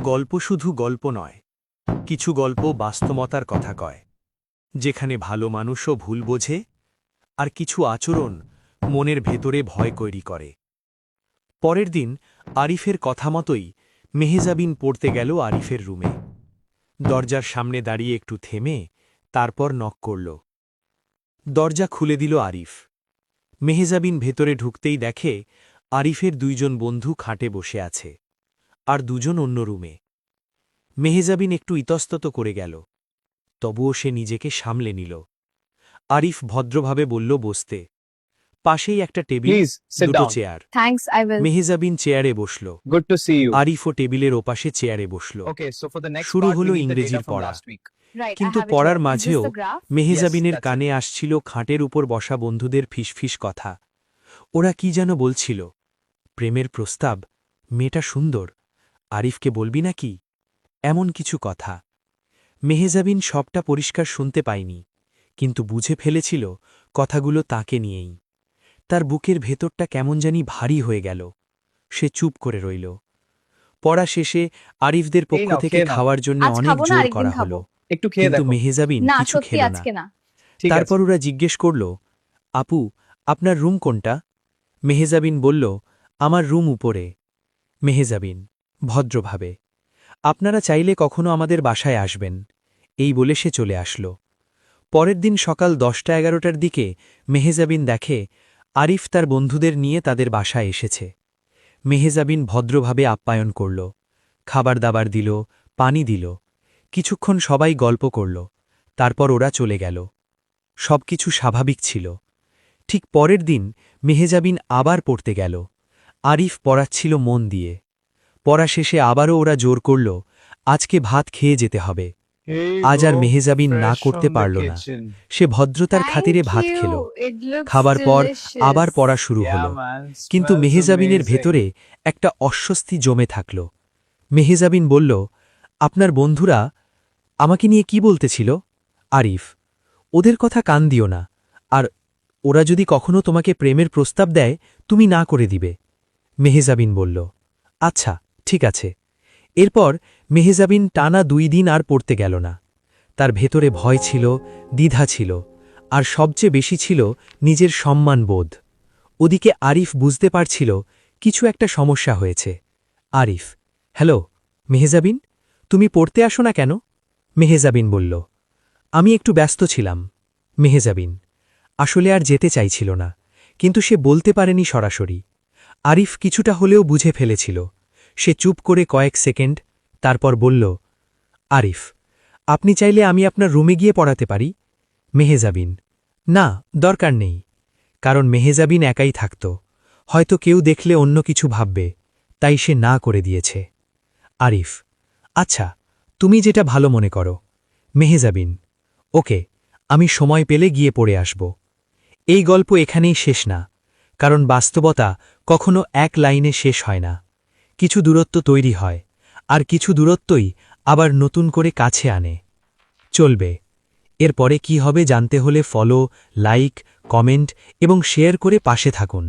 গল্প শুধু গল্প নয়, কিছু গল্প বাস্তবতার কথা কয়, যেখানে ভালো মানুষও ভুল বোঝে আর কিছু আচরণ মনের ভেতরে ভয় তৈরি করে। পরের দিন আরিফের কথা মতোই মেহেজাবিন পড়তে গেল আরিফের রুমে। দরজার সামনে দাঁড়িয়ে একটু থেমে তারপর নক করল। দরজা খুলে দিল আরিফ। মেহেজাবিন ভেতরে ঢুকতেই দেখে আরিফের দুইজন বন্ধু খাটে বসে আছে, আর দুজন অন্য রুমে। মেহেজাবিন একটু ইতস্তত করে গেল, তবুও সে নিজেকে সামলে নিল। আরিফ ভদ্রভাবে বলল বসতে। পাশেই একটা টেবিল, Please sit দুটো down. চেয়ার। Thanks, I will. মেহেজাবিন চেয়ারে বসল। Good to see you. আরিফও টেবিলের ওপাশে চেয়ারে বসল। Okay, so for the next শুরু part, we হলো need the ইংরেজির data from পড়া। last week. Right, I কিন্তু have it পড়ার here. Is this মাঝেও the graph? মেহেজাবিনের Yes, that's কানে আসছিল খাটের উপর বসা বন্ধুদের ফিসফিস কথা। ওরা কি যেন বলছিল, প্রেমের প্রস্তাব, মেয়েটা সুন্দর, আরিফকে বলবি নাকি, এমন কিছু কথা। মেহেজাবিন সবটা পরিষ্কার শুনতে পায়নি, কিন্তু বুঝে ফেলেছিল কথাগুলো তাকে নিয়েই। তার বুকের ভেতরটা কেমন জানি ভারী হয়ে গেল। সে চুপ করে রইল। পড়া শেষে আরিফদের পক্ষ নাও, থেকে খেয়ে নাও। খাওয়ার জন্য আজ অনেক খাবো না, জোর আরেকদিন করা খাবো। হলো, একটু খেয়ে কিন্তু দেখো। মেহেজাবিন না, কিছু সত্যি খেল না। আজকে না। ঠিক তারপর আছে। ওরা জিজ্ঞেস করল, আপু, আপনার রুম কোনটা? মেহেজাবিন বলল, আমার রুম উপরে। মেহেজাবিন ভদ্রভাবে, আপনারা চাইলে কখনো আমাদের বাসায় আসবেন, এই বলে সে চলে আসল। পরের দিন সকাল 10টা-11টার দিকে মেহেজাবিন দেখে আরিফ তার বন্ধুদের নিয়ে তাদের বাসায় এসেছে। মেহেজাবিন ভদ্রভাবে আপ্যায়ন করল, খাবার দাবার দিল, পানি দিল। কিছুক্ষণ সবাই গল্প করল, তারপর ওরা চলে গেল। সবকিছু স্বাভাবিক ছিল। ঠিক পরের দিন মেহেজাবিন আবার পড়তে গেল। আরিফ পড়াচ্ছিল মন দিয়ে। পড়া শেষে আবারও ওরা জোর করল, আজকে ভাত খেয়ে যেতে হবে। আজ আর মেহেজাবিন না করতে পারল না। সে ভদ্রতার খাতিরে ভাত খেল। খাবার পর আবার পড়া শুরু হল, কিন্তু মেহেজাবিনের ভেতরে একটা অস্বস্তি জমে থাকল। মেহেজাবিন বলল, আপনার বন্ধুরা আমাকে নিয়ে কি বলতেছিল? আরিফ, ওদের কথা কান দিও না, আর ওরা যদি কখনো তোমাকে প্রেমের প্রস্তাব দেয় তুমি না করে দিবে। মেহেজাবিন বলল, আচ্ছা ঠিক আছে। এরপর মেহেজাবিন টানা 2 দিন আর পড়তে গেল না। তার ভেতরে ভয় ছিল, দ্বিধা ছিল, আর সবচেয়ে বেশি ছিল নিজের সম্মানবোধ। ওদিকে আরিফ বুঝতে পারছিল কিছু একটা সমস্যা হয়েছে। আরিফ, হ্যালো মেহেজাবিন, তুমি পড়তে আসো না কেন? মেহেজাবিন বলল, আমি একটু ব্যস্ত ছিলাম। মেহেজাবিন আসলে আর যেতে চাইছিল না, কিন্তু সে বলতে পারেনি সরাসরি। আরিফ কিছুটা হলেও বুঝে ফেলেছিল। সে চুপ করে কয়েক সেকেন্ড, তারপর বলল, আরিফ, আপনি চাইলে আমি আপনার রুমে গিয়ে পড়াতে পারি। মেহেজাবিন, না, দরকার নেই। কারণ মেহেজাবিন একাই থাকত, হয়তো কেউ দেখলে অন্য কিছু ভাববে, তাই সে না করে দিয়েছে। আরিফ, আচ্ছা, তুমি যেটা ভালো মনে করো। মেহেজাবিন, ওকে, আমি সময় পেলে গিয়ে পড়ে আসব। এই গল্প এখানেই শেষ না, কারণ বাস্তবতা কখনো এক লাইনে শেষ হয় না। কিছু দূরত্ব তৈরি হয়, আর কিছু দূরত্বই আবার নতুন করে কাছে আনে। চলবে। এরপরে কি হবে জানতে হলে ফলো, লাইক, কমেন্ট এবং শেয়ার করে পাশে থাকুন।